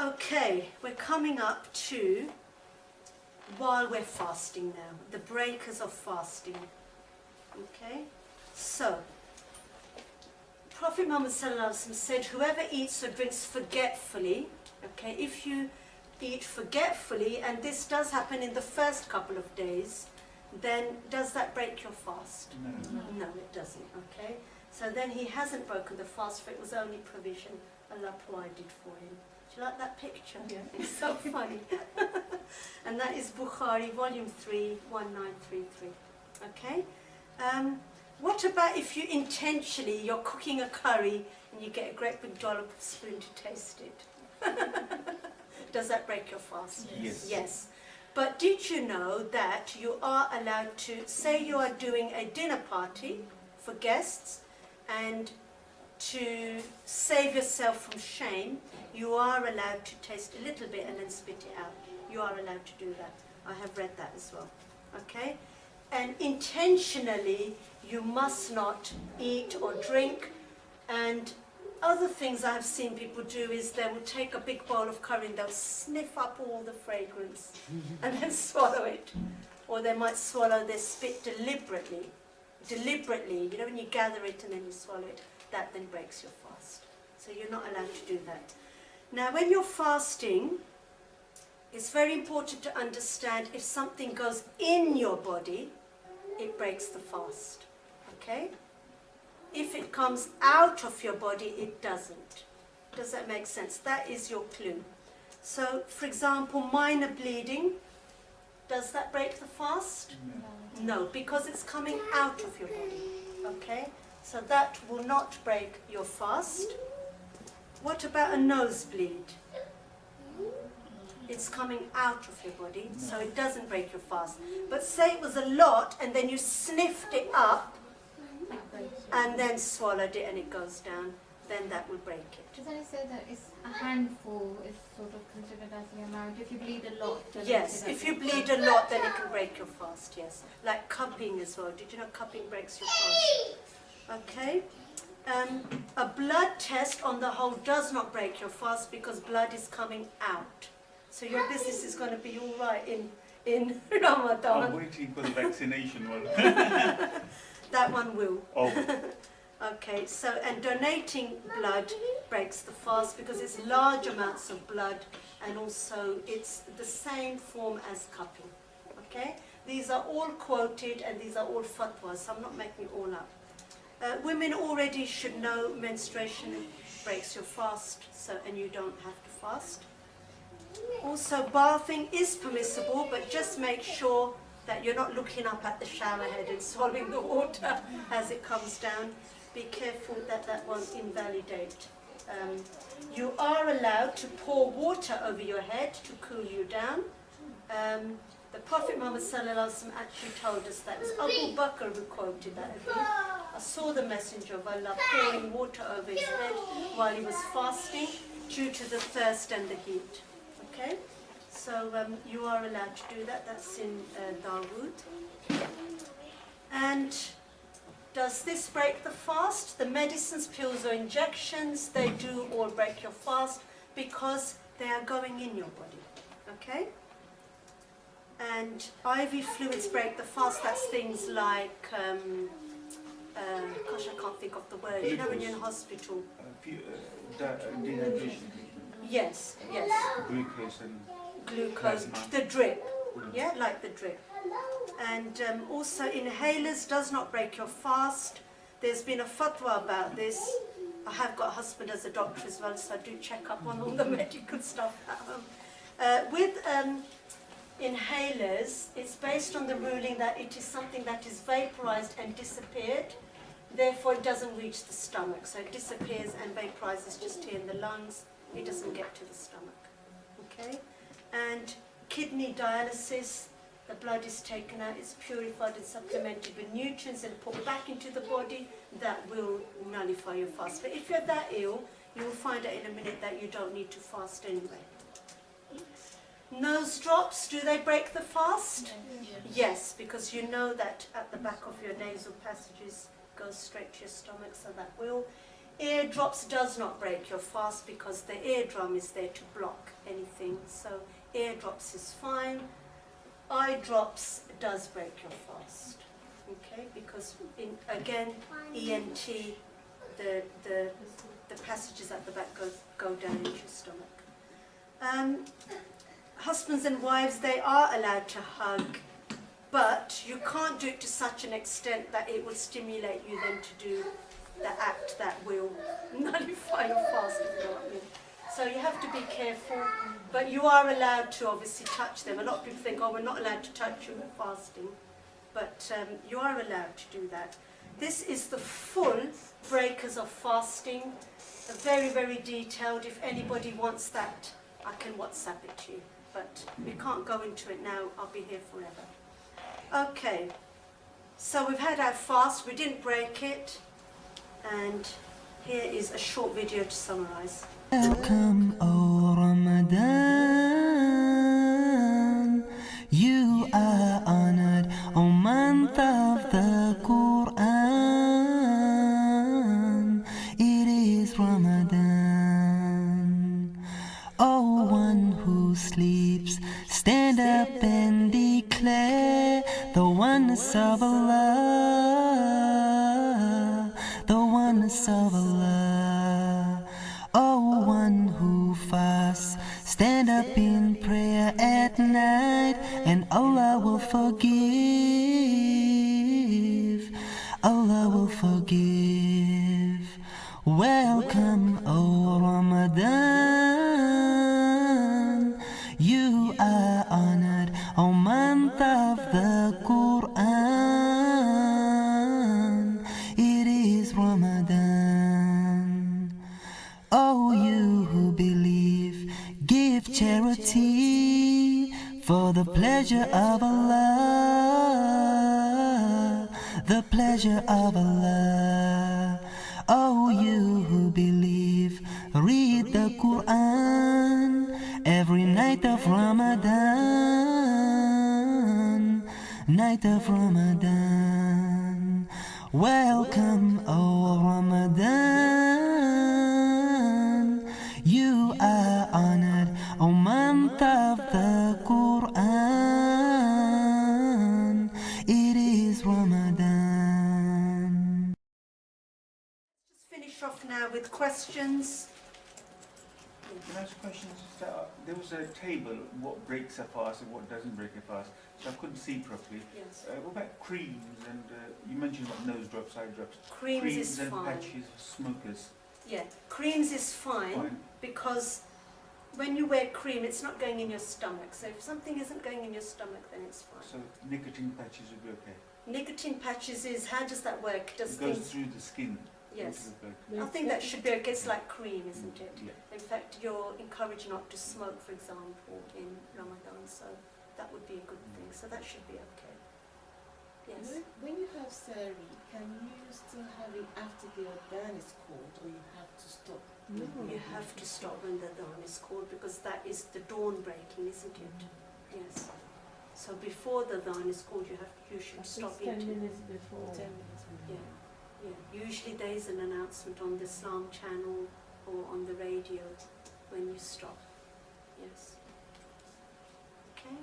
Okay, we're coming up to while we're fasting now, the breakers of fasting. Okay, so Prophet Muhammad said, whoever eats or drinks forgetfully, okay, if you eat forgetfully, and this does happen in the first couple of days, then does that break your fast? No, it doesn't, okay? So then he hasn't broken the fast, for it was only provision Allah provided for him. Do you like that picture? Yeah. It's so funny. And that is Bukhari, volume 3, 1933. Okay? What about if you intentionally, you're cooking a curry and you get a great big dollop of spoon to taste it? Does that break your fast? Yes. Yes. But did you know that you are allowed to, say you are doing a dinner party for guests, and to save yourself from shame, you are allowed to taste a little bit and then spit it out. You are allowed to do that. I have read that as well. Okay? And intentionally, you must not eat or drink. And other things I have seen people do is they will take a big bowl of curry and they'll sniff up all the fragrance and then swallow it. Or they might swallow their spit deliberately. Deliberately, you know, when you gather it and then you swallow it, that then breaks your fast. So you're not allowed to do that. Now, when you're fasting, it's very important to understand if something goes in your body, it breaks the fast. Okay? If it comes out of your body, it doesn't. Does that make sense? That is your clue. So, for example, minor bleeding, does that break the fast? No, because it's coming out of your body. Okay? So that will not break your fast. What about a nosebleed? It's coming out of your body, so it doesn't break your fast. But say it was a lot and then you sniffed it up and then swallowed it and it goes down, then that will break it. Doesn't it say that it's a handful is sort of considered as the amount? If you bleed a lot, yes, if you bleed a lot, then it can break your fast, yes. Like cupping as well. Did you know cupping breaks your fast? Okay. A blood test on the whole does not break your fast because blood is coming out. So your business is going to be all right in Ramadan. I'm waiting for the vaccination one. That one will. Oh. Okay, so, and donating blood breaks the fast because it's large amounts of blood, and also it's the same form as cupping. Okay? These are all quoted and these are all fatwas, so I'm not making it all up. Women already should know menstruation breaks your fast, so, and you don't have to fast. Also, bathing is permissible, but just make sure that you're not looking up at the shower head and swallowing the water as it comes down. Be careful that that won't invalidate. You are allowed to pour water over your head to cool you down. The Prophet Muhammad actually told us that. It was Abu Bakr who quoted that. I saw the Messenger of Allah pouring water over his head while he was fasting due to the thirst and the heat. Okay? So you are allowed to do that. That's in Dawood. And does this break the fast? The medicines, pills or injections, they do all break your fast because they are going in your body. Okay? And IV fluids break the fast. That's things like, gosh, I can't think of the word. You know when you're in hospital? Dehydration. Yes, yes. Glucose and Glucose, plasma. the drip. Yeah, like the drip. And also inhalers does not break your fast. There's been a fatwa about this. I have got a husband as a doctor as well, so I do check up on all the medical stuff at home. With inhalers, it's based on the ruling that it is something that is vaporized and disappeared. Therefore, it doesn't reach the stomach. So it disappears and vaporizes just here in the lungs. It doesn't get to the stomach. Okay? And kidney dialysis, the blood is taken out, it's purified and supplemented with nutrients and put back into the body. That will nullify your fast. But if you're that ill, you will find out in a minute that you don't need to fast anyway. Nose drops, do they break the fast? Yes, because you know that at the back of your nasal passages goes straight to your stomach, so that will. Eardrops does not break your fast because the eardrum is there to block anything. So eardrops is fine. Eye drops does break your fast. Okay, because again, ENT, the passages at the back go down into your stomach. Husbands and wives, they are allowed to hug, but you can't do it to such an extent that it will stimulate you then to do the act that will nullify your fast, if you know what I mean. So you have to be careful, but you are allowed to obviously touch them. A lot of people think, oh, we're not allowed to touch you when fasting, but you are allowed to do that. This is the full breakers of fasting, very, very detailed. If anybody wants that, I can WhatsApp it to you, but we can't go into it now. I'll be here forever. Okay, so we've had our fast, we didn't break it, and here is a short video to summarize. Welcome, O Ramadan. You are honored, O month of the Quran. It is Ramadan. O one who sleeps, stand up and declare the oneness of Allah, the oneness of Allah. O one who fasts, stand up in prayer at night, and Allah will forgive, Allah will forgive. Welcome, O Ramadan. You are honored, O month of the Quran. It is Ramadan. Oh, you who believe, give charity for the pleasure of Allah, the pleasure of Allah. Oh, you who believe, read the Quran every night of Ramadan, night of Ramadan. Welcome, O Ramadan. You are honored, O month of the Quran. It is Ramadan. Just finish off now with questions. Can I ask questions? There was a table, what breaks a fast and what doesn't break a fast, so I couldn't see properly. Yes. What about creams? And you mentioned about nose drops, eye drops. Creams is and fine. patches for smokers. Yeah, creams is fine because when you wear cream, it's not going in your stomach. So if something isn't going in your stomach, then it's fine. So nicotine patches would be okay. Nicotine patches is, how does that work? Does It goes things, through the skin. yes. into the blood. I think that should be okay. It's like cream, isn't it? Yeah. In fact, you're encouraged not to smoke, for example, in Ramadan, so that would be a good thing. So that should be okay. Yes. When you have sari, can you still have it after the adhan is called, or you have to stop? You have to stop when the dawn is called because that is the dawn breaking, isn't it? Yes. So before the dawn is called, you should stop eating. 10 minutes before. 10 minutes before. Yeah. Yeah, usually there is an announcement on the Islam channel or on the radio when you stop. Yes. Okay.